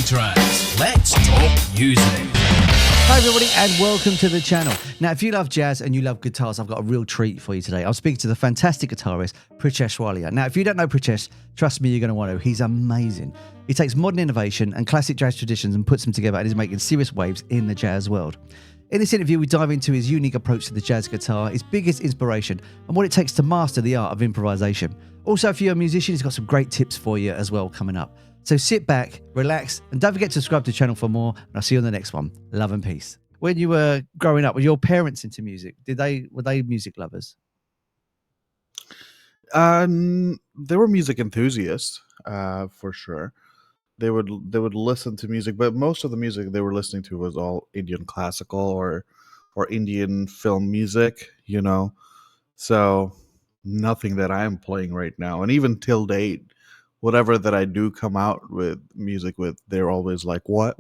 Tracks. Let's talk music. Hi everybody and welcome to the channel. Now if you love jazz and you love guitars, I've got a real treat for you today. I'm speaking to the fantastic guitarist Pesia Walia. Now if you don't know Pritesh, trust me, you're going to want to. He's amazing. He takes modern innovation and classic jazz traditions and puts them together and is making serious waves in the jazz world. In this interview, we dive into his unique approach to the jazz guitar, his biggest inspiration, and what it takes to master the art of improvisation. Also, if you're a musician, he's got some great tips for you as well coming up. So sit back, relax, and don't forget to subscribe to the channel for more, and I'll see you on the next one. Love and peace. When you were growing up, were your parents into music? Were they music lovers? They were music enthusiasts, for sure. They would listen to music, but most of the music they were listening to was all Indian classical or Indian film music, you know. So nothing that I'm playing right now, and even till date, whatever that I do come out with music with, they're always like, "What?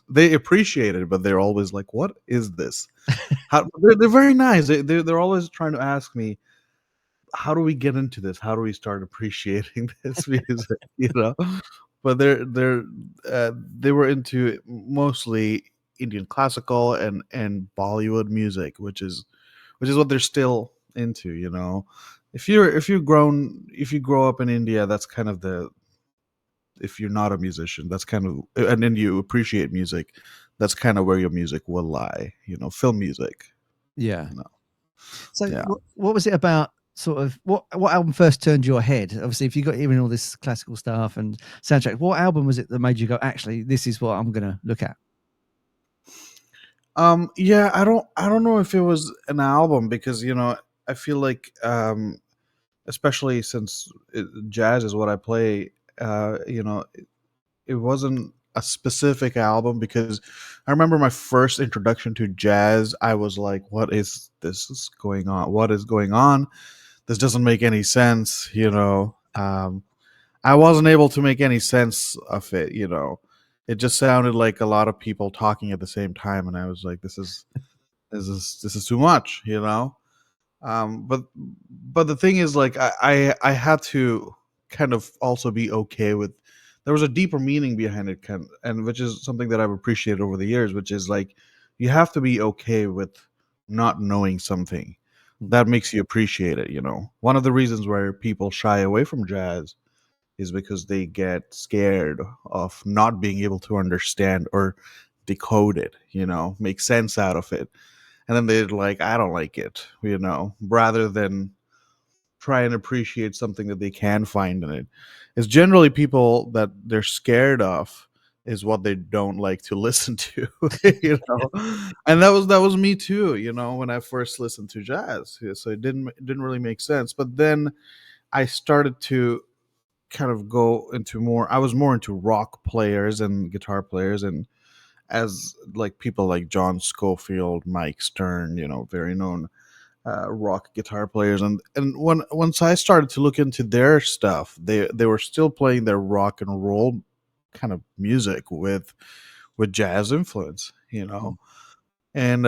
They appreciate it, but they're always like, "What is this?" They're very nice. They're always trying to ask me, "How do we get into this? How do we start appreciating this music?" You know. But they were into mostly Indian classical and Bollywood music, which is what they're still into, you know. If you grow up in India, that's kind of if you're not a musician, that's kind of, and then you appreciate music, that's kind of where your music will lie, you know, film music. Yeah. You know. So Yeah. what was it about sort of, what album first turned your head? Obviously, if you got even all this classical stuff and soundtrack, what album was it that made you go, actually, this is what I'm going to look at? Yeah, I don't know if it was an album, because, you know, I feel like, especially since jazz is what I play, you know, it wasn't a specific album, because I remember my first introduction to jazz, I was like, what is this going on? What is going on? This doesn't make any sense, you know. I wasn't able to make any sense of it, you know. It just sounded like a lot of people talking at the same time, and I was like, this is too much, you know. But the thing is, like, I had to kind of also be okay with, there was a deeper meaning behind it, and which is something that I've appreciated over the years, which is like, you have to be okay with not knowing something. That makes you appreciate it, you know. One of the reasons where people shy away from jazz is because they get scared of not being able to understand or decode it, you know, make sense out of it. And then they're like, I don't like it, you know, rather than try and appreciate something that they can find in it. It's generally people that they're scared of is what they don't like to listen to, you know. And that was me too, you know, when I first listened to jazz. Yeah, so it didn't really make sense. But then I started to kind of go into more, I was more into rock players and guitar players, and as like people like John Scofield, Mike Stern, you know, very known rock guitar players, and once I started to look into their stuff, they were still playing their rock and roll kind of music with jazz influence, you know. And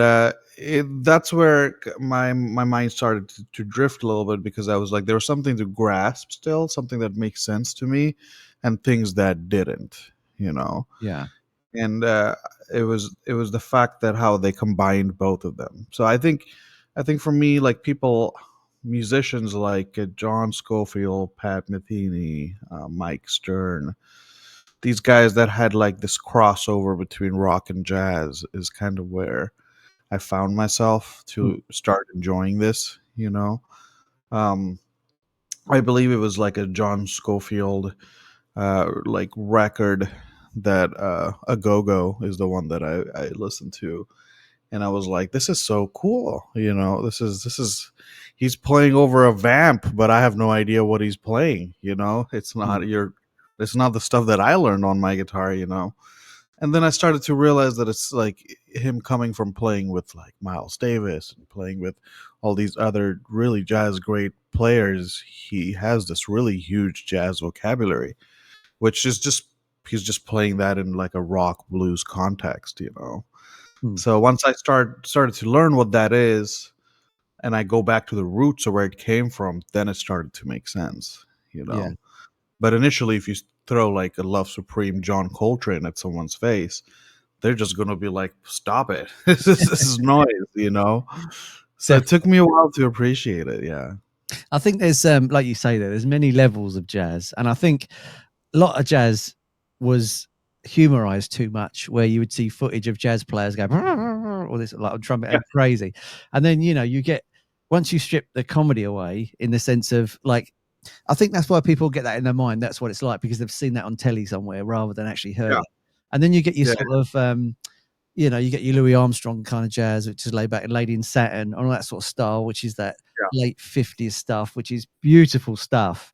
that's where my mind started to drift a little bit, because I was like, there was something to grasp still, something that makes sense to me, and things that didn't, you know. Yeah. And it was the fact that how they combined both of them. So I think for me, like, musicians like John Scofield, Pat Metheny, Mike Stern, these guys that had like this crossover between rock and jazz is kind of where I found myself to start enjoying this, you know. um I believe it was like a John Scofield like record that a go-go is the one that I listened to, and I was like, this is so cool, you know. This is he's playing over a vamp, but I have no idea what he's playing, you know. It's not the stuff that I learned on my guitar, you know. And then I started to realize that it's like him coming from playing with like Miles Davis and playing with all these other really jazz great players, he has this really huge jazz vocabulary, which is just, he's just playing that in like a rock blues context, you know. So once I started to learn what that is, and I go back to the roots of where it came from, then it started to make sense, you know. Yeah. But initially, if you throw like a Love Supreme John Coltrane at someone's face, they're just gonna be like, "Stop it! This is noise," you know. So it took me a while to appreciate it. Yeah, I think there's like you say there's many levels of jazz, and I think a lot of jazz was humorized too much, where you would see footage of jazz players go or this like on trumpet and crazy, and then you get, once you strip the comedy away, in the sense of like, I think that's why people get that in their mind. That's what it's like because they've seen that on telly somewhere rather than actually heard yeah, it. And then you get your yeah, sort of you get your Louis Armstrong kind of jazz, which is laid back, and Lady in Satin, all that sort of style, which is that yeah, late 50s stuff, which is beautiful stuff.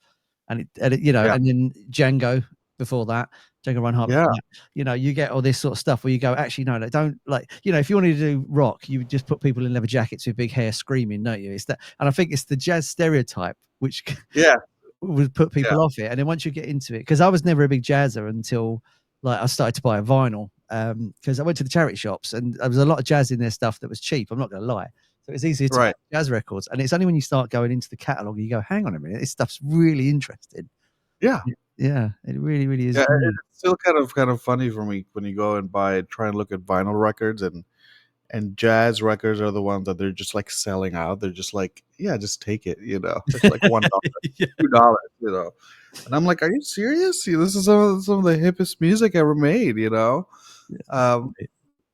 yeah, And then Django before that, Django Reinhardt yeah, before that, you get all this sort of stuff where you go, actually, no, they don't like, if you wanted to do rock, you would just put people in leather jackets with big hair screaming, don't you? It's that, and I think it's the jazz stereotype, which yeah, would put yeah, people off it. And then once you get into it, because I was never a big jazzer until like I started to buy a vinyl, because I went to the charity shops and there was a lot of jazz in their stuff that was cheap. I'm not going to lie. So it's easier to buy right. jazz records. And it's only when you start going into the catalog, you go, hang on a minute, this stuff's really interesting. Yeah, Yeah, it really, really is. yeah. It's still kind of funny for me when you go and try and look at vinyl records, and jazz records are the ones that they're just like selling out. They're just like, yeah, just take it, It's like $1, Yeah. $2, And I'm like, are you serious? This is some of the hippest music ever made, Um,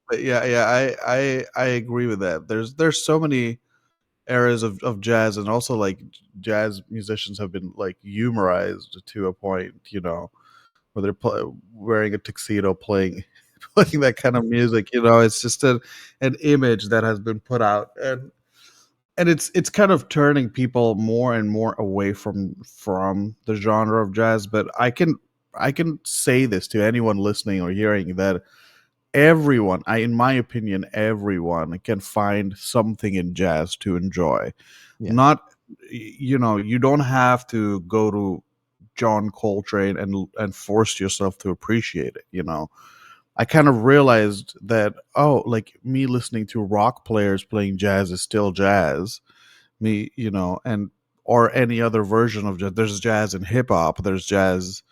but yeah, I agree with that. There's so many eras of jazz, and also like jazz musicians have been like humorized to a point, where they're wearing a tuxedo, playing playing that kind of music. It's just an image that has been put out, and it's kind of turning people more and more away from the genre of jazz. But I can say this to anyone listening or hearing, that everyone, in my opinion, everyone can find something in jazz to enjoy. Yeah. Not, you don't have to go to John Coltrane and force yourself to appreciate it. I kind of realized that, oh, like me listening to rock players playing jazz is still jazz. And or any other version of jazz. There's jazz in hip hop. There's jazz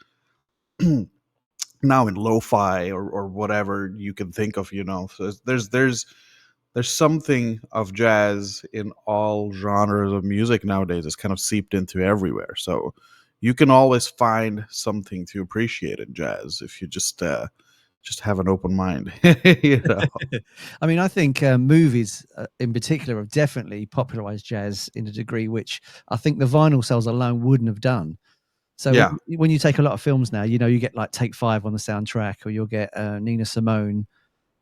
now in lo-fi, or whatever you can think of. So there's something of jazz in all genres of music nowadays. It's kind of seeped into everywhere. So you can always find something to appreciate in jazz if you just have an open mind. I mean, I think movies in particular have definitely popularized jazz in a degree which I think the vinyl sales alone wouldn't have done. So Yeah, when you take a lot of films now, you get like Take Five on the soundtrack, or you'll get Nina Simone.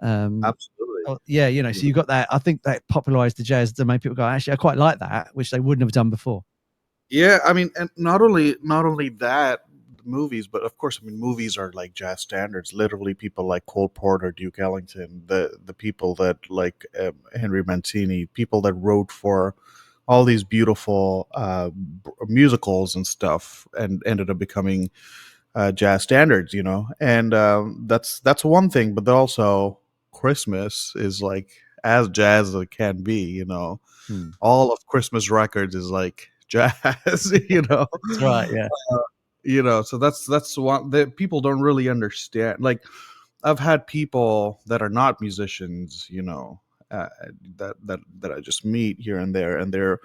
absolutely. Yeah, so you got that. I think that popularized the jazz to make people go, actually, I quite like that, which they wouldn't have done before. Yeah, I mean, and not only that, movies, but of course, I mean, movies are like jazz standards. Literally, people like Cole Porter, Duke Ellington, the people that like Henry Mancini, people that wrote for all these beautiful musicals and stuff, and ended up becoming jazz standards. And that's one thing, but also Christmas is like as jazz as it can be. Hmm. All of Christmas records is like jazz. That's right. Yeah. So that's one that people don't really understand. Like, I've had people that are not musicians, that I just meet here and there, and they're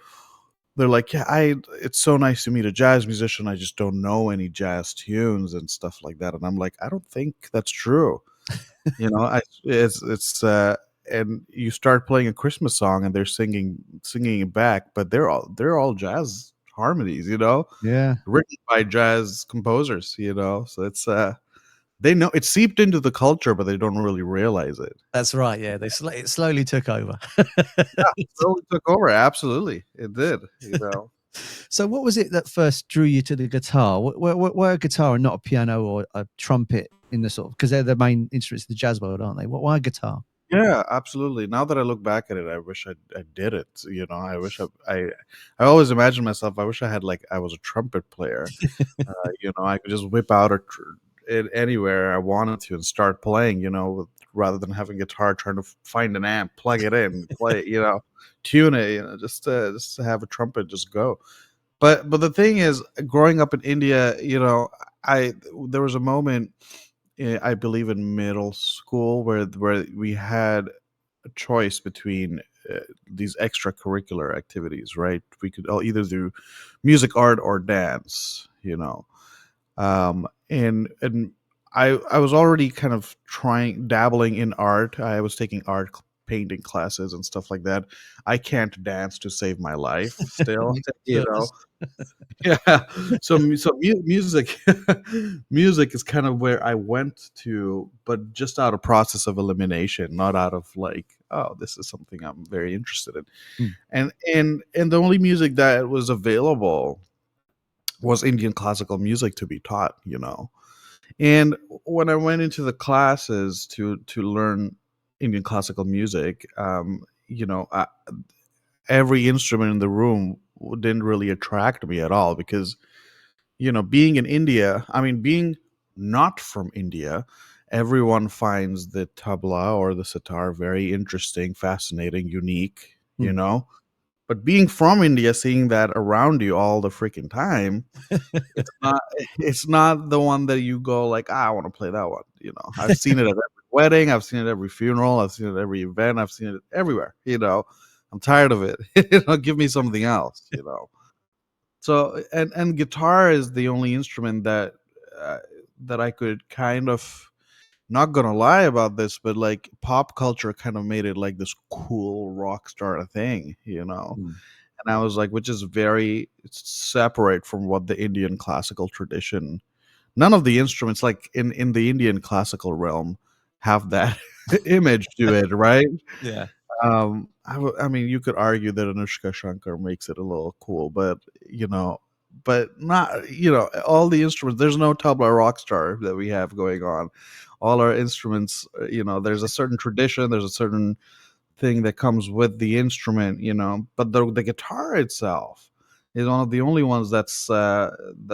like, yeah, it's so nice to meet a jazz musician. I just don't know any jazz tunes and stuff like that. And I'm like, I don't think that's true. It's and you start playing a Christmas song and they're singing it back, but they're all jazz harmonies, Yeah. written by jazz composers. So it's they know it's seeped into the culture, but they don't really realize it. That's right. Yeah. It slowly took over. Yeah, it totally took over. Absolutely, it did. So what was it that first drew you to the guitar? Why a guitar and not a piano or a trumpet in the sort of, because they're the main instruments of the jazz world, aren't they? Why a guitar? Yeah, absolutely. Now that I look back at it, I wish I did it. I wish I always imagine myself. I wish I was a trumpet player. I could just whip out it anywhere I wanted to and start playing. Rather than having guitar, trying to find an amp, plug it in, play. Tune it. Just to have a trumpet just go. But the thing is, growing up in India, I there was a moment, I believe in middle school, where we had a choice between these extracurricular activities, right? We could all either do music, art, or dance, and I was already kind of trying dabbling in art. I was taking painting classes and stuff like that. I can't dance to save my life still, Makes me you know. jealous. Yeah. Music music is kind of where I went to, but just out of process of elimination, not out of like, oh, this is something I'm very interested in. Mm. And the only music that was available was Indian classical music to be taught. And when I went into the classes to learn Indian classical music, every instrument in the room didn't really attract me at all, because being in India, I mean, being not from India, everyone finds the tabla or the sitar very interesting, fascinating, unique, you Mm. know. But being from India, seeing that around you all the freaking time, it's not it's not the one that you go like, I want to play that one. I've seen it at every wedding, I've seen it at every funeral, I've seen it at every event, I've seen it everywhere. I'm tired of it. Give me something else. So and guitar is the only instrument uh, that I could kind of, not gonna lie about this, but like pop culture kind of made it like this cool rock star thing. Mm. And I was like, which is very separate from what the Indian classical tradition. None of the instruments, like in the Indian classical realm, have that image to it, right? Yeah. I mean, you could argue that Anushka Shankar makes it a little cool, you know, but not, all the instruments. There's no tabla rock star that we have going on. All our instruments, there's a certain tradition, there's a certain thing that comes with the instrument. But the guitar itself is one of the only ones that's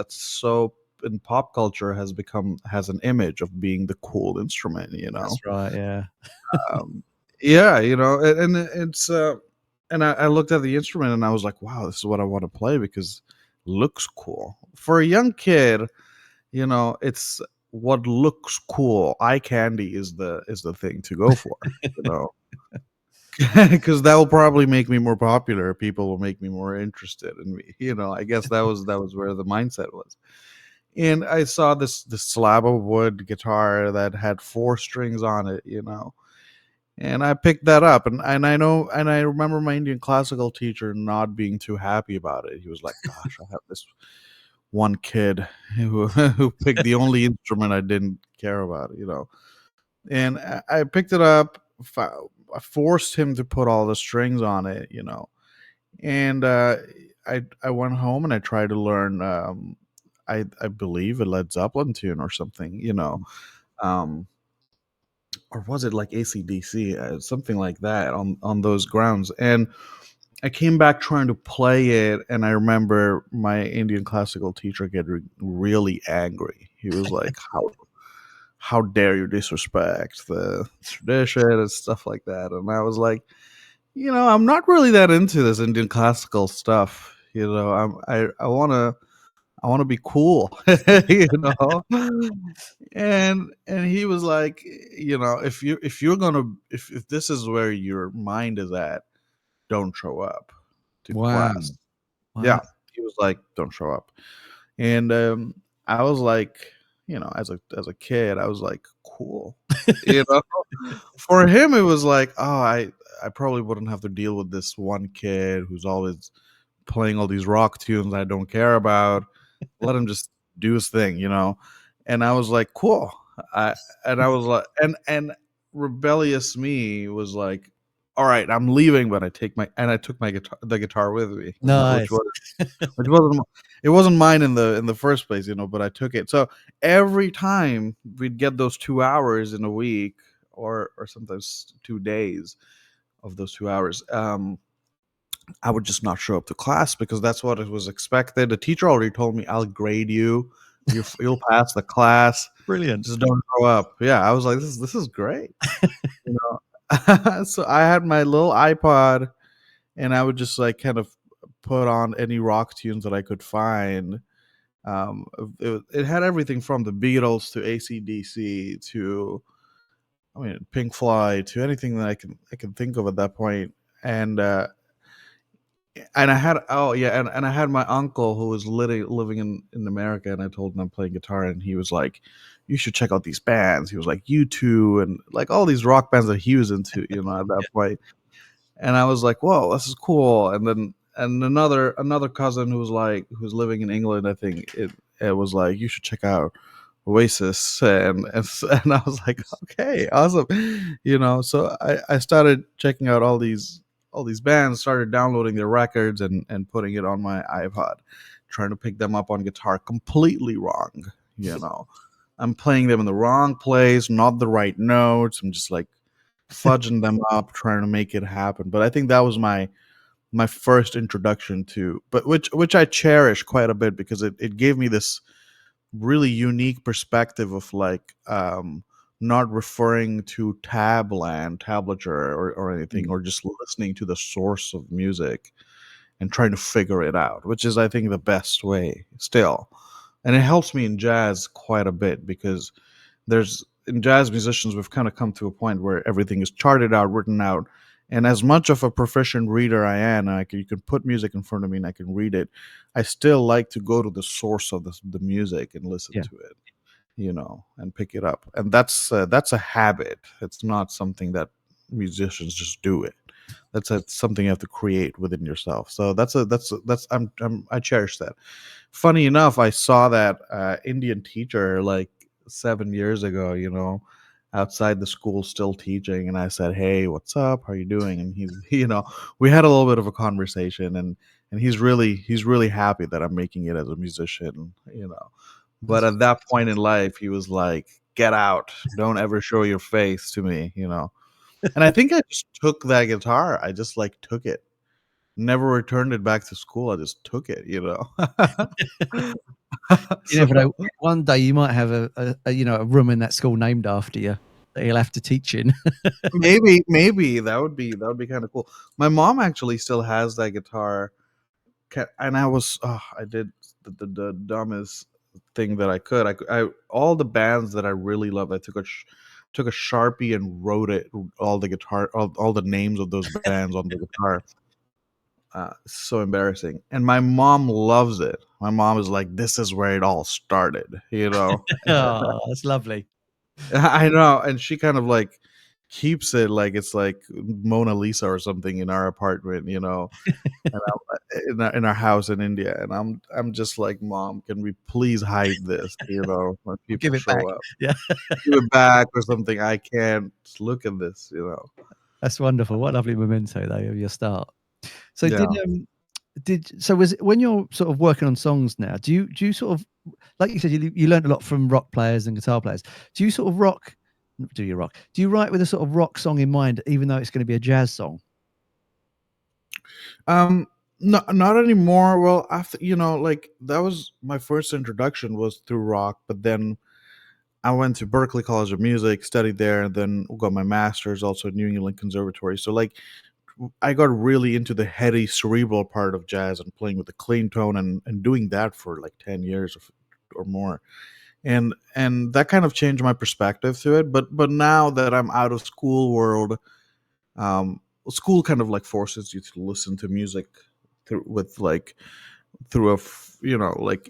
so in pop culture has an image of being the cool instrument. That's right. Yeah. um, yeah, and it's and I looked at the instrument and I was like, wow, this is what I want to play because it looks cool for a young kid. It's what looks cool. Eye candy is the thing to go for. you know because that will probably make me more popular. People will make me more interested in me. I guess that was where the mindset was. And I saw this slab of wood guitar that had four strings on it. And I picked that up, and I remember my Indian classical teacher not being too happy about it. He was like, "Gosh, I have this one kid who who picked the only instrument I didn't care about." And I picked it up. I forced him to put all the strings on it. And I went home and I tried to learn. I believe a Led Zeppelin tune or something. Um, or was it like ACDC, something like that on those grounds. And I came back trying to play it, and I remember my Indian classical teacher getting really angry. He was like, how dare you disrespect the tradition and stuff like that. And I was like, I'm not really that into this Indian classical stuff. I want to be cool. you know and he was like, if this is where your mind is at, don't show up to Wow. class. Wow. Yeah, he was like, don't show up. And I was like, as a kid, I was like, cool. you know for him it was like, oh, I probably wouldn't have to deal with this one kid who's always playing all these rock tunes I don't care about. Let him just do his thing. And I was like, cool. I was like, and rebellious me was like, all right, I'm leaving, but I took the guitar with me, which Nice. was which wasn't it wasn't mine in the first place, but I took it. So every time we'd get those 2 hours in a week, or sometimes 2 days of those 2 hours, I would just not show up to class because that's what it was expected. The teacher already told me, I'll grade you. You'll pass the class. Brilliant. Just don't show up. Yeah, I was like, this is great. So I had my little iPod, and I would just like kind of put on any rock tunes that I could find, Um, it had everything from the Beatles to AC/DC to, I mean, Pink Floyd, to anything that I can think of at that point. And and I had, oh yeah, and I had my uncle who was living in America, and I told him I'm playing guitar, and he was like, "You should check out these bands." He was like, "U2" and like all these rock bands that he was into, at that point. And I was like, "Whoa, this is cool." And then another cousin who's living in England, I think it was like, "You should check out Oasis," and I was like, "Okay, awesome," So I started checking out all these bands, started downloading their records and putting it on my iPod, trying to pick them up on guitar completely wrong. You know, I'm playing them in the wrong place, not the right notes. I'm just like fudging them up, trying to make it happen. But I think that was my first introduction to, but which I cherish quite a bit, because it gave me this really unique perspective of like, not referring to tablature or anything, Mm. or just listening to the source of music and trying to figure it out, which is, I think, the best way still. And it helps me in jazz quite a bit, because there's in jazz musicians, we've kind of come to a point where everything is charted out, written out. And as much of a proficient reader I am, and you can put music in front of me and I can read it, I still like to go to the source of the music and listen Yeah. to it, and pick it up. And that's a habit. It's not something that musicians just do it. That's something you have to create within yourself. So that's I cherish that. Funny enough, I saw that Indian teacher like 7 years ago, outside the school still teaching, and I said, "Hey, what's up? How are you doing?" And he's, we had a little bit of a conversation, and he's really happy that I'm making it as a musician. But That's at that point in life, he was like, "Get out! Don't ever show your face to me." And I think I just took that guitar. I just like took it, never returned it back to school. I just took it. You never So know. One day you might have a room in that school named after you that you'll have to teach in. maybe that would be kind of cool. My mom actually still has that guitar, and I did the dumbest thing that I could. All the bands that I really love, I took a Sharpie and wrote all the names of those bands on the guitar. So embarrassing. And my mom loves it. My mom is like, "This is where it all started." Oh, that's lovely. I know, and she kind of like keeps it like it's like Mona Lisa or something in our apartment, and in our house in India. And I'm just like, "Mom, can we please hide this, when We'll people give it back. show up? Yeah, Give it back or something. I can't look at this." that's wonderful. What a lovely memento, though, of your start. So Yeah. was it when you're sort of working on songs now? Do you sort of, like you said, you learned a lot from rock players and guitar players. Do you sort of rock? Do you rock? Do you write with a sort of rock song in mind, even though it's going to be a jazz song? Um, not anymore. Well, after, like that was my first introduction was through rock, but then I went to Berklee College of Music, studied there, and then got my master's also at New England Conservatory. So like I got really into the heady, cerebral part of jazz and playing with the clean tone and doing that for like 10 years or more. And that kind of changed my perspective to it. But now that I'm out of school world, um, school kind of like forces you to listen to music through like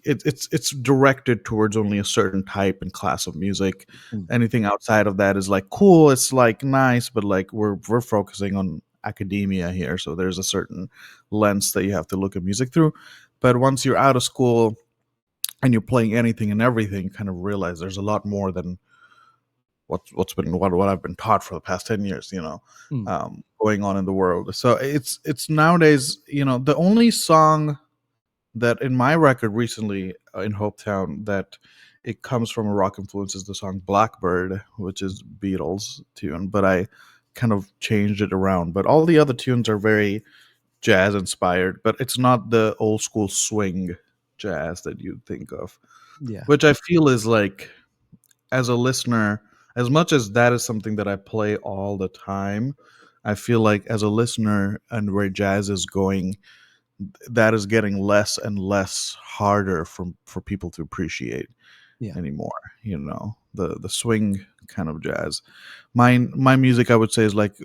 it's directed towards only a certain type and class of music. Mm. Anything outside of that is like cool, it's like nice, but like we're focusing on academia here, so there's a certain lens that you have to look at music through. But once you're out of school and you're playing anything and everything, you kind of realize there's a lot more than what I've been taught for the past 10 years, Mm. going on in the world. So it's nowadays, the only song that in my record recently, in Hopetown, that it comes from a rock influence is the song Blackbird, which is Beatles tune, but I kind of changed it around. But all the other tunes are very jazz inspired, but it's not the old school swing jazz that you'd think of, Yeah. which I feel is like, as a listener, as much as that is something that I play all the time, I feel like as a listener and where jazz is going, that is getting less and less harder for people to appreciate Yeah. anymore. The swing kind of jazz. My music, I would say, is like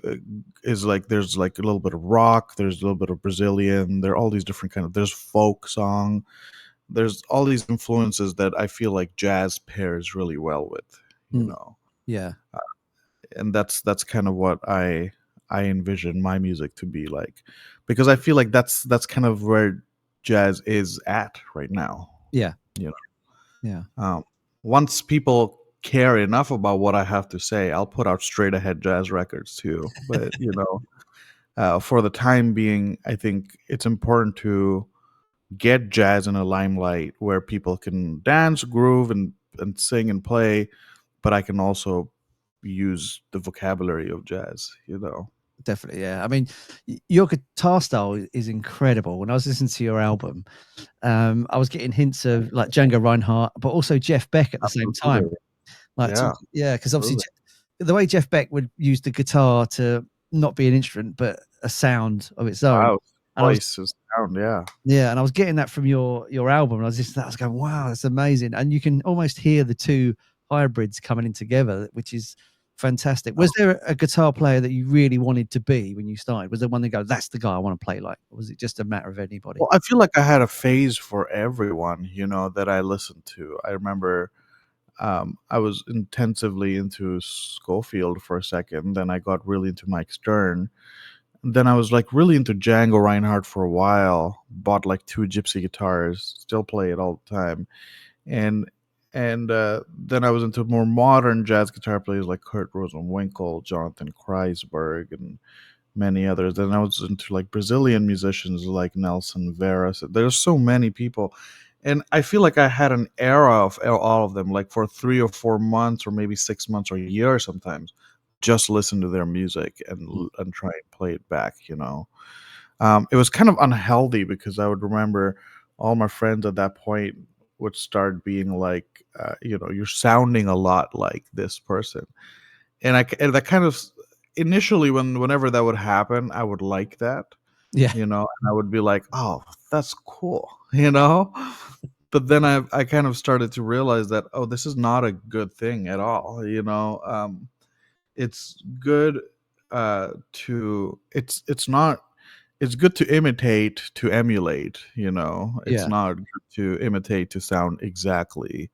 there's like a little bit of rock, there's a little bit of Brazilian, there are all these different there's folk song, there's all these influences that I feel like jazz pairs really well with, Mm. Yeah. and that's kind of what I envision my music to be like, because I feel like that's kind of where jazz is at right now. Yeah. You Yeah. Once people care enough about what I have to say, I'll put out straight ahead jazz records too. But for the time being, I think it's important to get jazz in a limelight where people can dance, groove, and sing and play, but I can also use the vocabulary of jazz. Definitely. Yeah. I mean, your guitar style is incredible. When I was listening to your album, I was getting hints of like Django Reinhardt, but also Jeff Beck at the same time. Absolutely. Like, Yeah, yeah, because obviously absolutely. the way Jeff Beck would use the guitar to not be an instrument, but a sound of its own. Wow, And I was, voice is sound. Yeah. yeah, and I was getting that from your album. And I was going, wow, that's amazing. And you can almost hear the two hybrids coming in together, which is fantastic. Was there a guitar player that you really wanted to be when you started? Was there one that goes, that's the guy I want to play like? Or was it just a matter of anybody? Well, I feel like I had a phase for everyone, that I listened to. I remember I was intensively into Scofield for a second. Then I got really into Mike Stern. Then I was like really into Django Reinhardt for a while. Bought like 2 gypsy guitars. Still play it all the time. And then I was into more modern jazz guitar players like Kurt Rosenwinkel, Jonathan Kreisberg, and many others. Then I was into like Brazilian musicians like Nelson Veras. There's so many people. And I feel like I had an era of all of them, like for 3 or 4 months, or maybe 6 months or a year sometimes, just listen to their music and try and play it back. It was kind of unhealthy because I would remember all my friends at that point would start being like, you're sounding a lot like this person, and that kind of initially whenever that would happen, I would like that, Yeah. and I would be like, oh, that's cool, but then I kind of started to realize that, oh, this is not a good thing at all. It's good it's not it's good to imitate, to emulate. It's Yeah. not good to imitate to sound exactly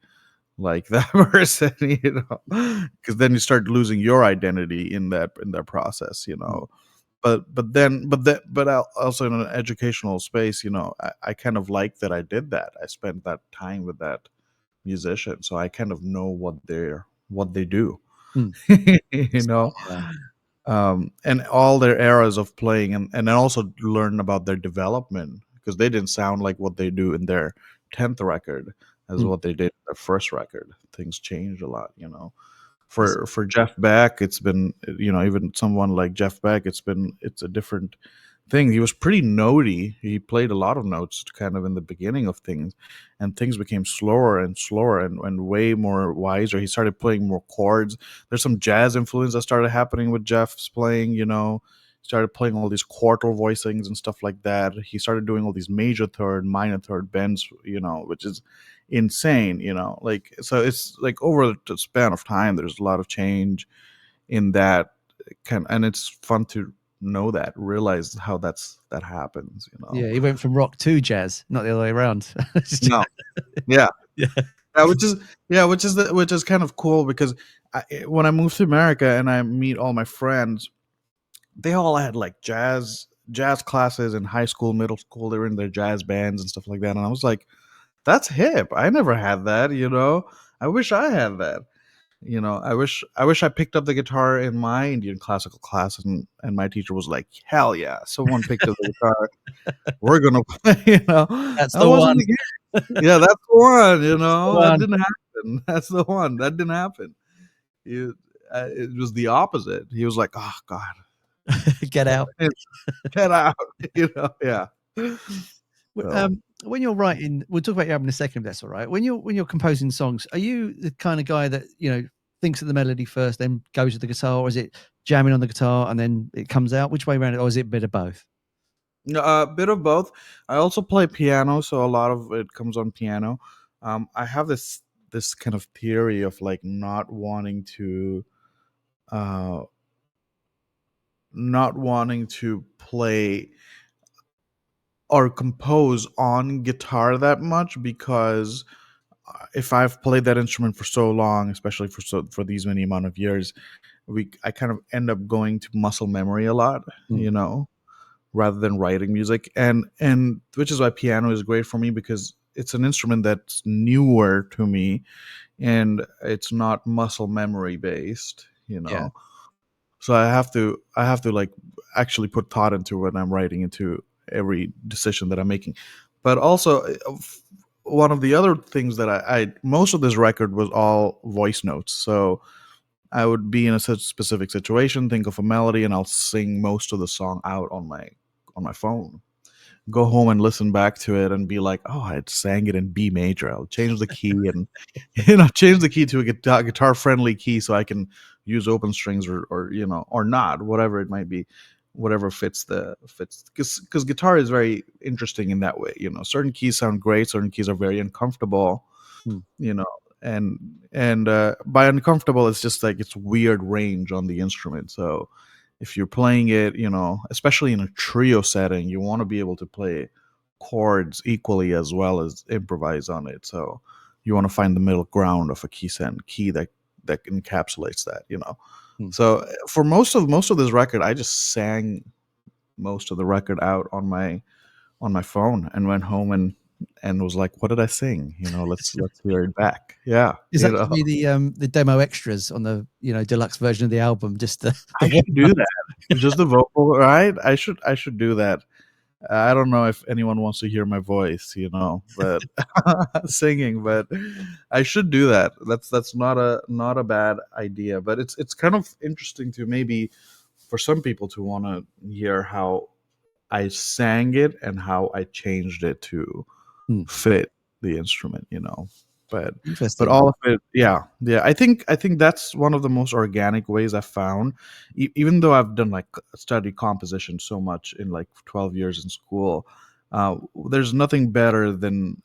like that person, because then you start losing your identity in that process. Mm. But also in an educational space, I kind of like that I did that. I spent that time with that musician, so I kind of know what they do. Mm. you know Yeah. and all their eras of playing, and then also learn about their development, because they didn't sound like what they do in their 10th record as Mm. what they did in their first record. Things changed a lot. That's- For Jeff Beck, it's been, even someone like Jeff Beck, it's a different thing. He was pretty notey. He played a lot of notes kind of in the beginning of things, and things became slower and slower, and way more wiser. He started playing more chords. There's some jazz influence that started happening with Jeff's playing. He started playing all these quartal voicings and stuff like that. He started doing all these major third, minor third bends, which is insane. Like, so it's like over the span of time, there's a lot of change in that and it's fun to realize how that happens. Yeah. He went from rock to jazz, not the other way around. No. Yeah. Yeah. Yeah, which is kind of cool, because when I moved to America and I meet all my friends, they all had like jazz classes in high school, middle school. They were in their jazz bands and stuff like that, and I was like, that's hip. I never had that. I wish I had that. I wish I picked up the guitar in my Indian classical class, and my teacher was like, hell yeah, someone picked up the guitar. We're gonna play. That's I the wasn't one. the kid. Yeah, that's the one. The That one. didn't happen. That's the one. That didn't happen. It was the opposite. He was like, oh God, Get out. get out. Yeah. So, When you're writing, we'll talk about your album in a second, if that's all right. When you're composing songs, are you the kind of guy that thinks of the melody first, then goes to the guitar, or is it jamming on the guitar and then it comes out? Which way around? Or is it a bit of both? A bit of both. I also play piano, so a lot of it comes on piano. I have this kind of theory of like uh, not wanting to play or compose on guitar that much, because if I've played that instrument for so long, especially for these many amount of years, I kind of end up going to muscle memory a lot, Mm. rather than writing music. And which is why piano is great for me, because it's an instrument that's newer to me, and it's not muscle memory based, Yeah. so I have to like actually put thought into when I'm writing, into every decision that I'm making. But also, one of the other things that I most of this record was all voice notes. So I would be in a such specific situation, think of a melody, and I'll sing most of the song out on my phone. Go home and listen back to it and be like, "Oh, I sang it in B major." I'll change the key and change the key to a guitar friendly key so I can use open strings, or not, whatever it might be, whatever fits, because guitar is very interesting in that way. Certain keys sound great, certain keys are very uncomfortable, Mm. you know and by uncomfortable, it's just like it's weird range on the instrument. So if you're playing it, especially in a trio setting, you want to be able to play chords equally as well as improvise on it. So you want to find the middle ground of a key that encapsulates that. Mm. So for most of this record, I just sang most of the record out on my phone, and went home and was like, "What did I sing? Let's hear it back." Yeah, Is that gonna be the demo extras on the deluxe version of the album? Just the I one. should do that. Just the vocal, right? I should do that. I don't know if anyone wants to hear my voice, but singing, but I should do that. That's not a bad idea, but it's kind of interesting to maybe for some people to want to hear how I sang it and how I changed it to Hmm. fit the instrument. But Interesting. all of it, yeah, yeah. I think that's one of the most organic ways I've found. Even though I've done like study composition so much in like 12 years in school, there's nothing better than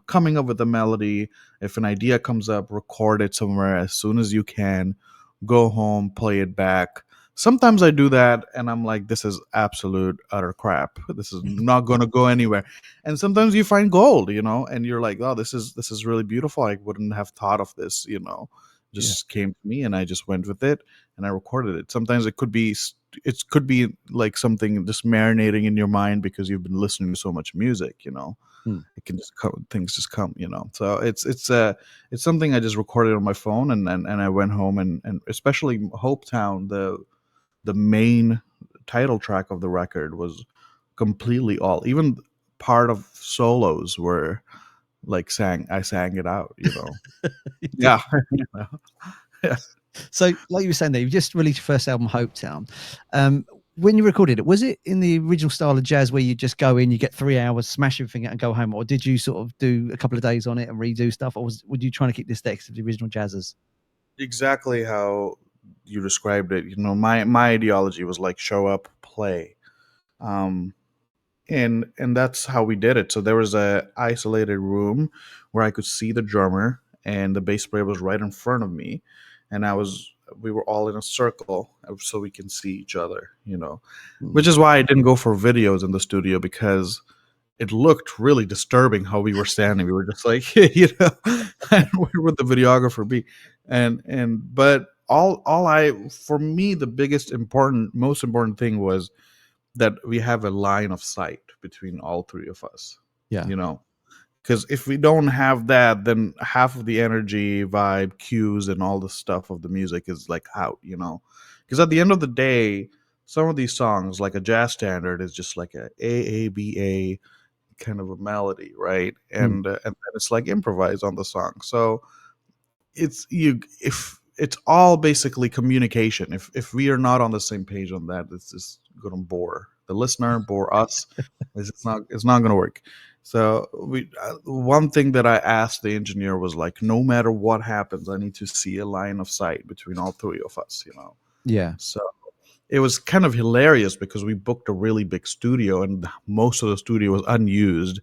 coming up with a melody. If an idea comes up, record it somewhere as soon as you can, go home, play it back. Sometimes I do that and I'm like, this is absolute utter crap. This is not going to go anywhere. And sometimes you find gold, and you're like, oh, this is really beautiful. I wouldn't have thought of this. Yeah. Just came to me and I just went with it and I recorded it. Sometimes it could be like something just marinating in your mind because you've been listening to so much music. Hmm. It can just come, things just come. So it's something I just recorded on my phone, and I went home, and especially Hopetown, the main title track of the record, was completely all, even part of solos were like I sang it out. Yeah. Yeah. So, like you were saying there, you just released your first album, Hopetown. When you recorded it, was it in the original style of jazz where you just go in, you get 3 hours, smash everything out and go home? Or did you sort of do a couple of days on it and redo stuff? Or were you trying to keep the aesthetics of the original jazzers? Exactly how you described it. My ideology was like show up, play. um and that's how we did it. So there was a isolated room where I could see the drummer, and the bass player was right in front of me, and we were all in a circle so we can see each other. Hmm. Which is why I didn't go for videos in the studio, because it looked really disturbing how we were standing. We were just like, and where would the videographer be? But for me, the most important thing was that we have a line of sight between all three of us. Yeah. You know, because if we don't have that, then half of the energy, vibe, cues, and all the stuff of the music is like out. Because at the end of the day, some of these songs, like a jazz standard, is just like a kind of a melody, right? Hmm. And then it's like improvise on the song. So if it's all basically communication. If we are not on the same page on that, it's just gonna bore the listener, bore us. It's not gonna work. So one thing that I asked the engineer was like, no matter what happens, I need to see a line of sight between all three of us. Yeah. So it was kind of hilarious because we booked a really big studio and most of the studio was unused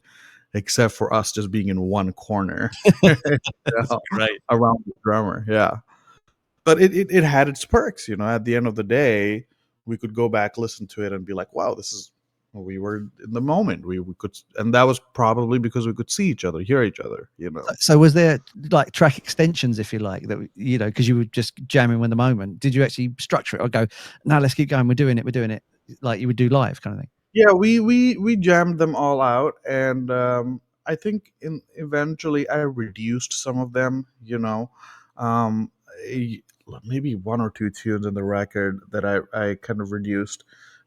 except for us just being in one corner you That's know, great. around the drummer. Yeah. But it had its perks, at the end of the day, we could go back, listen to it, and be like, wow, this is, we were in the moment. We could, and that was probably because we could see each other, hear each other. So was there like track extensions, if you like, that because you were just jamming with the moment? Did you actually structure it or go, no, let's keep going, we're doing it, like you would do live kind of thing? Yeah, we jammed them all out, and I think eventually I reduced some of them. Um, eh, maybe one or two tunes in the record that I kind of reduced,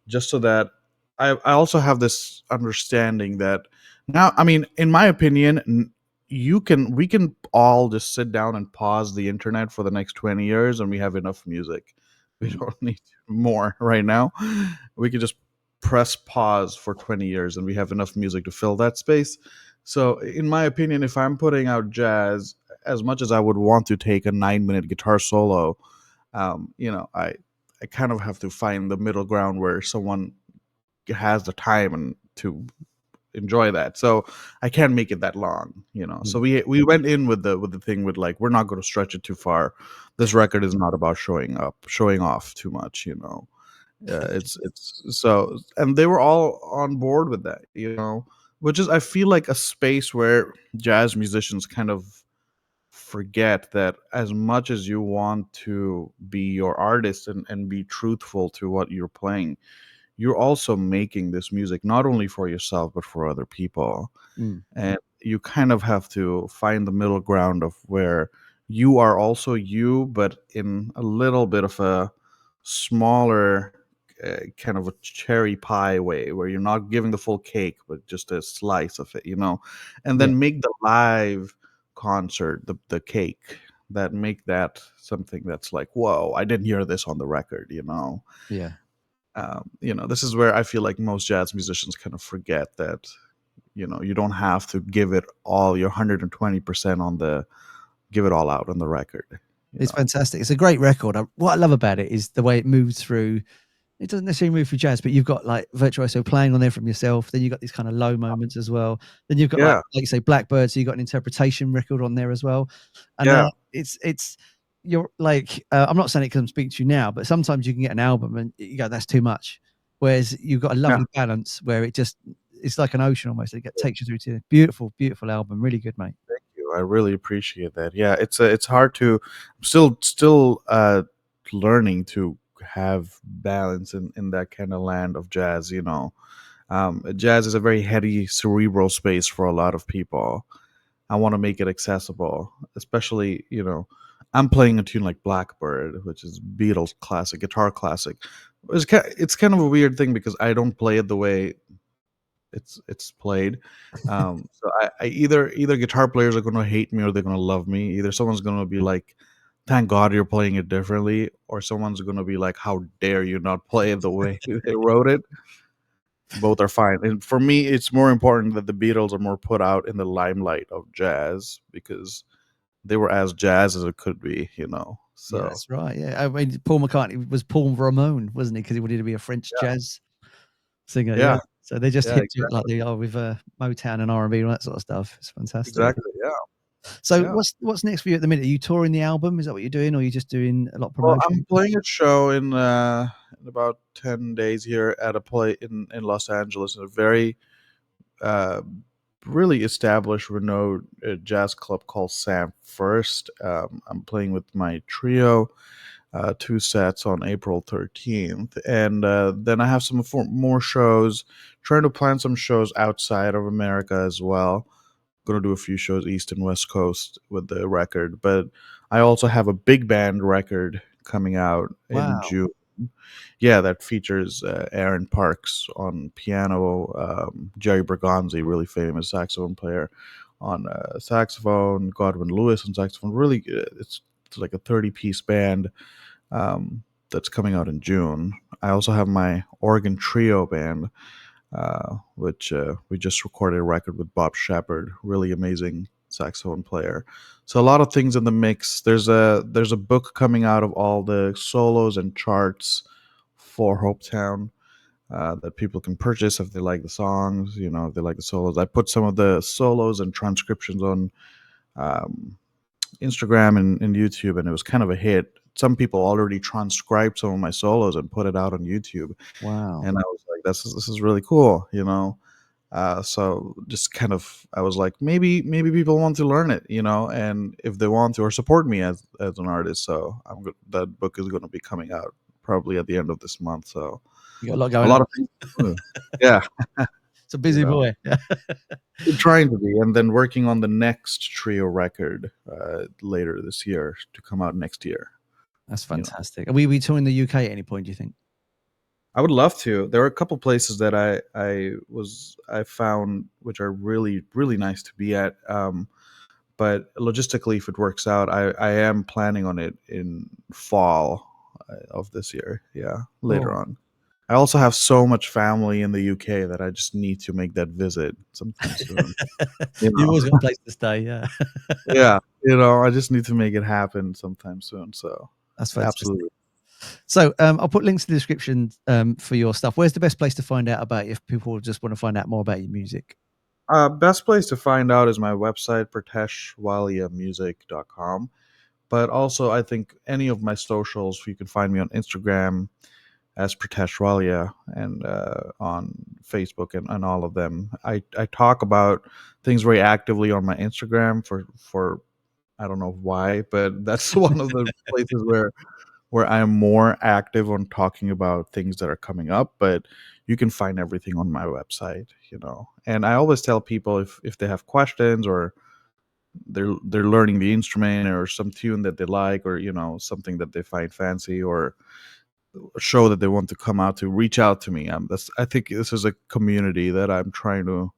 just so that I also have this understanding that now, I mean, in my opinion, we can all just sit down and pause the internet for the next 20 years, and we have enough music. We Mm. don't need more right now. We could just press pause for 20 years and we have enough music to fill that space. So in my opinion, if I'm putting out jazz, as much as I would want to take a 9-minute guitar solo, I kind of have to find the middle ground where someone has the time and to enjoy that. So I can't make it that long. So Mm. we went in with the thing with like, we're not going to stretch it too far. This record is not about showing off too much. It's so, and they were all on board with that, which is, I feel like, a space where jazz musicians kind of forget that as much as you want to be your artist and be truthful to what you're playing, you're also making this music not only for yourself but for other people. Mm. And you kind of have to find the middle ground of where you are also you, but in a little bit of a smaller, kind of a cherry pie way, where you're not giving the full cake but just a slice of it. And Yeah, then make the live concert the cake, that make that something that's like, whoa, I didn't hear this on the record. yeah. This is where I feel like most jazz musicians kind of forget that you don't have to give it all your 120% give it all out on the record. you It's know fantastic. It's a great record. What I love about it is the way it moves through. It doesn't necessarily move through jazz, but you've got like Virtuoso playing on there from yourself. Then you've got these kind of low moments as well. Then you've got like yeah, you say Blackbird, so you've got an interpretation record on there as well. And yeah, it's you're like I'm not saying it because I'm speaking to you now, but sometimes you can get an album and you go, that's too much. Whereas you've got a yeah. lovely balance where it's like an ocean almost. Takes you through to a beautiful, beautiful album. Really good, mate. Thank you. I really appreciate that. Yeah, it's hard to. I'm still learning to have balance in that kind of land of jazz. Jazz is a very heady, cerebral space for a lot of people. I want to make it accessible, especially, I'm playing a tune like Blackbird, which is Beatles classic, guitar classic. It's kind of a weird thing because I don't play it the way it's played. So I either guitar players are going to hate me or they're going to love me. Either someone's going to be like, "Thank God you're playing it differently," or someone's going to be like, "How dare you not play it the way they wrote it." Both are fine. And for me, it's more important that the Beatles are more put out in the limelight of jazz because they were as jazz as it could be. Yeah, So that's right. Yeah, I mean, Paul McCartney was Paul Ramon, wasn't he? Because he wanted to be a French yeah, jazz singer. Yeah. yeah, So they just yeah, hit to it like exactly, they are with Motown and R&B and all that sort of stuff. It's fantastic. exactly, yeah, So yeah. what's next for you at the minute? Are you touring the album? Is that what you're doing, or are you just doing a lot of Well, I'm promotion? playing a show in about 10 days here at a play in Los Angeles, in a very uh, really established, renowned jazz club called Sam First. I'm playing with my trio, 2 sets on April 13th. And then I have some more shows, trying to plan some shows outside of America as well. Going to do a few shows East and West Coast with the record. But I also have a big band record coming out in Wow. June. Yeah, that features Aaron Parks on piano, Jerry Bergonzi, really famous saxophone player, on saxophone, Godwin Lewis on saxophone. Really, it's like a 30-piece band that's coming out in June. I also have my organ trio band, which we just recorded a record with Bob Shepard, really amazing saxophone player. So a lot of things in the mix. There's a book coming out of all the solos and charts for Hoptown that people can purchase if they like the songs, you know, if they like the solos. I put some of the solos and transcriptions on Instagram and YouTube, and it was kind of a hit. Some people already transcribed some of my solos and put it out on YouTube, Wow. and I was like, this is really cool, you know. So just kind of, I was like, maybe people want to learn it, you know, and if they want to, or support me as an artist. So that book is going to be coming out probably at the end of this month. So You got a lot a going lot on. of things to do. Yeah, It's a busy you know, boy. trying to be, and then working on the next trio record later this year to come out next year. That's You know. fantastic. Are we touring the UK at any point, do you think? I would love to. There are a couple places that I found which are really nice to be at. But logistically, if it works out, I am planning on it in fall of this year. Yeah, later Cool. on. I also have so much family in the UK that I just need to make that visit sometime soon. You You've know, always got a place to stay, yeah. yeah, you know, I just need to make it happen sometime soon. So That's fantastic. absolutely. So I'll put links in the description for your stuff. Where's the best place to find out about you if people just want to find out more about your music? Best place to find out is my website, priteshwaliamusic.com. But also, I think any of my socials, you can find me on Instagram as Pritesh Walia, and on Facebook and all of them. I talk about things very actively on my Instagram for I don't know why, but that's one of the places where I am more active on talking about things that are coming up. But you can find everything on my website, you know. And I always tell people if they have questions, or they're learning the instrument, or some tune that they like, or you know, something that they find fancy, or a show that they want to come out to, reach out to me. I think this is a community that I'm trying to.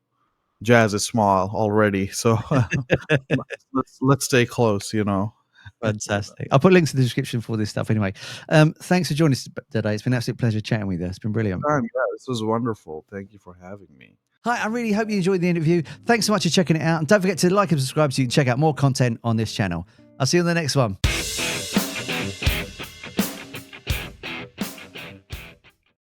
Jazz is small already, so let's stay close, you know. Fantastic. I'll put links in the description for this stuff anyway. Thanks for joining us today. It's been an absolute pleasure chatting with you. It's been brilliant. Yeah, this was wonderful. Thank you for having me. Hi, I really hope you enjoyed the interview. Thanks so much for checking it out. And don't forget to like and subscribe so you can check out more content on this channel. I'll see you on the next one.